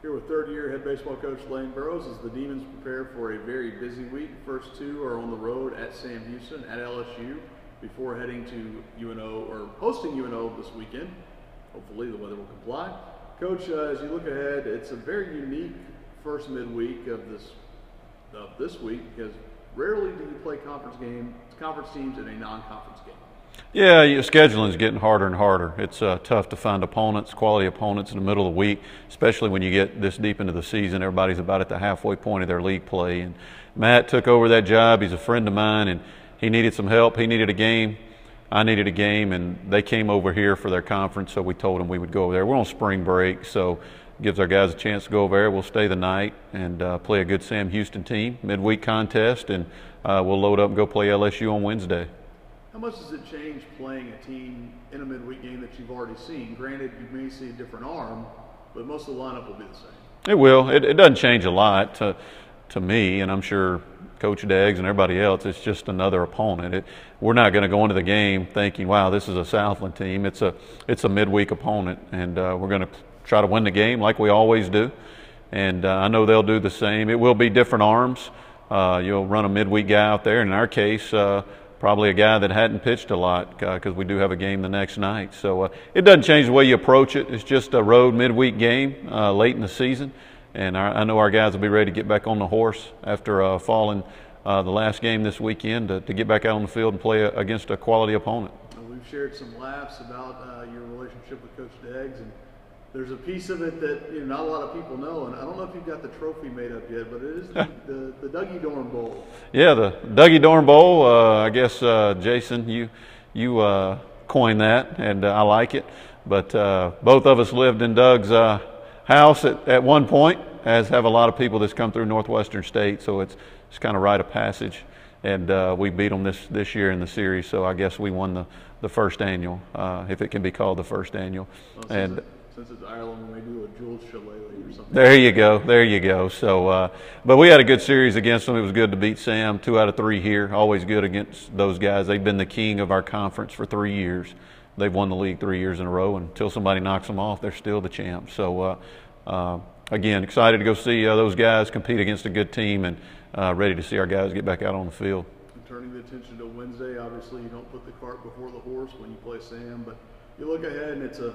Here with third-year head baseball coach Lane Burroughs as the Demons prepare for a very busy week. First two are on the road at Sam Houston, at LSU, before heading to UNO or hosting UNO this weekend. Hopefully the weather will comply. Coach, as you look ahead, it's a very unique first midweek of this week because rarely do you play conference teams in a non-conference game. Yeah, scheduling is getting harder and harder. It's tough to find opponents, quality opponents in the middle of the week, especially when you get this deep into the season. Everybody's about at the halfway point of their league play. And Matt took over that job. He's a friend of mine, and he needed some help. He needed a game. I needed a game, and they came over here for their conference, so we told them we would go over there. We're on spring break, so it gives our guys a chance to go over there. We'll stay the night and play a good Sam Houston team, midweek contest, and we'll load up and go play LSU on Wednesday. How much does it change playing a team in a midweek game that you've already seen? Granted, you may see a different arm, but most of the lineup will be the same. It will. It doesn't change a lot to me, and I'm sure Coach Deggs and everybody else. It's just another opponent. We're not going to go into the game thinking, wow, this is a Southland team. It's a midweek opponent, and we're going to try to win the game like we always do. And I know they'll do the same. It will be different arms. You'll run a midweek guy out there, and in our case, probably a guy that hadn't pitched a lot because we do have a game the next night. So it doesn't change the way you approach it. It's just a road midweek game late in the season. And I know our guys will be ready to get back on the horse after falling the last game this weekend to get back out on the field and play against a quality opponent. We've shared some laughs about your relationship with Coach Deggs, and there's a piece of it that not a lot of people know, and I don't know if you've got the trophy made up yet, but it is the Dougie Dorn Bowl. Yeah, the Dougie Dorn Bowl. I guess Jason, you coined that, and I like it. But both of us lived in Doug's house at one point, as have a lot of people that's come through Northwestern State. So it's kind of rite of passage, and we beat them this year in the series. So I guess we won the first annual, if it can be called the first annual. Well, since it's Ireland, we may do a Jules Shillelagh or something. There you go. So, but we had a good series against them. It was good to beat Sam. 2 out of 3 here. Always good against those guys. They've been the king of our conference for 3 years. They've won the league 3 years in a row. Until somebody knocks them off, they're still the champs. So, again, excited to go see those guys compete against a good team, and ready to see our guys get back out on the field. And turning the attention to Wednesday, obviously you don't put the cart before the horse when you play Sam, but you look ahead and it's a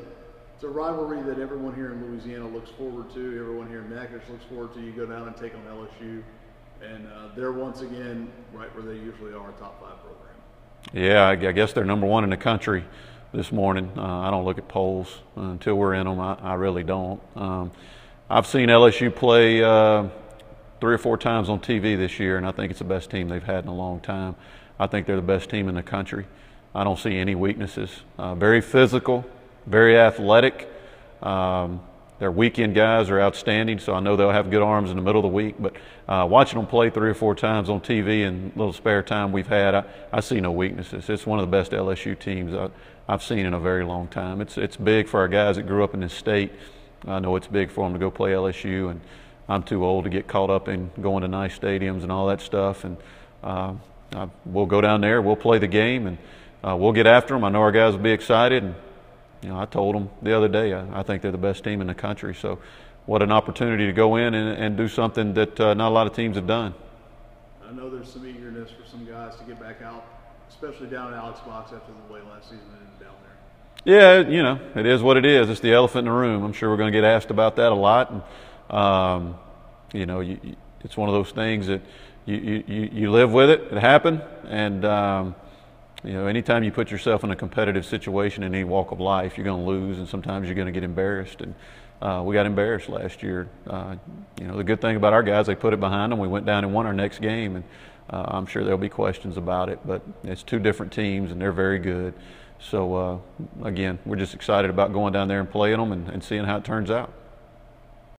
rivalry that everyone here in Louisiana looks forward to. Everyone here in Natchitoches looks forward to. You go down and take on LSU, and they're once again right where they usually are, a top 5 program. Yeah, I guess they're number 1 in the country this morning. I don't look at polls until we're in them. I really don't. I've seen LSU play 3 or 4 times on TV this year, and I think it's the best team they've had in a long time. I think they're the best team in the country. I don't see any weaknesses. Very physical, very athletic. Their weekend guys are outstanding, so I know they'll have good arms in the middle of the week. But watching them play 3 or 4 times on TV and little spare time we've had, I see no weaknesses. It's one of the best LSU teams I've seen in a very long time. It's big for our guys that grew up in this state. I know it's big for them to go play LSU, and I'm too old to get caught up in going to nice stadiums and all that stuff. And we'll go down there, we'll play the game, and we'll get after them. I know our guys will be excited. And I told them the other day, I think they're the best team in the country. So what an opportunity to go in and do something that not a lot of teams have done. I know there's some eagerness for some guys to get back out, especially down in Alex Box after the way last season ended down there. Yeah, it is what it is. It's the elephant in the room. I'm sure we're going to get asked about that a lot. And, it's one of those things that you live with it. It happened. And, anytime you put yourself in a competitive situation in any walk of life, you're going to lose, and sometimes you're going to get embarrassed. And we got embarrassed last year. The good thing about our guys, they put it behind them. We went down and won our next game, and I'm sure there'll be questions about it. But it's 2 different teams, and they're very good. So, again, we're just excited about going down there and playing them and seeing how it turns out.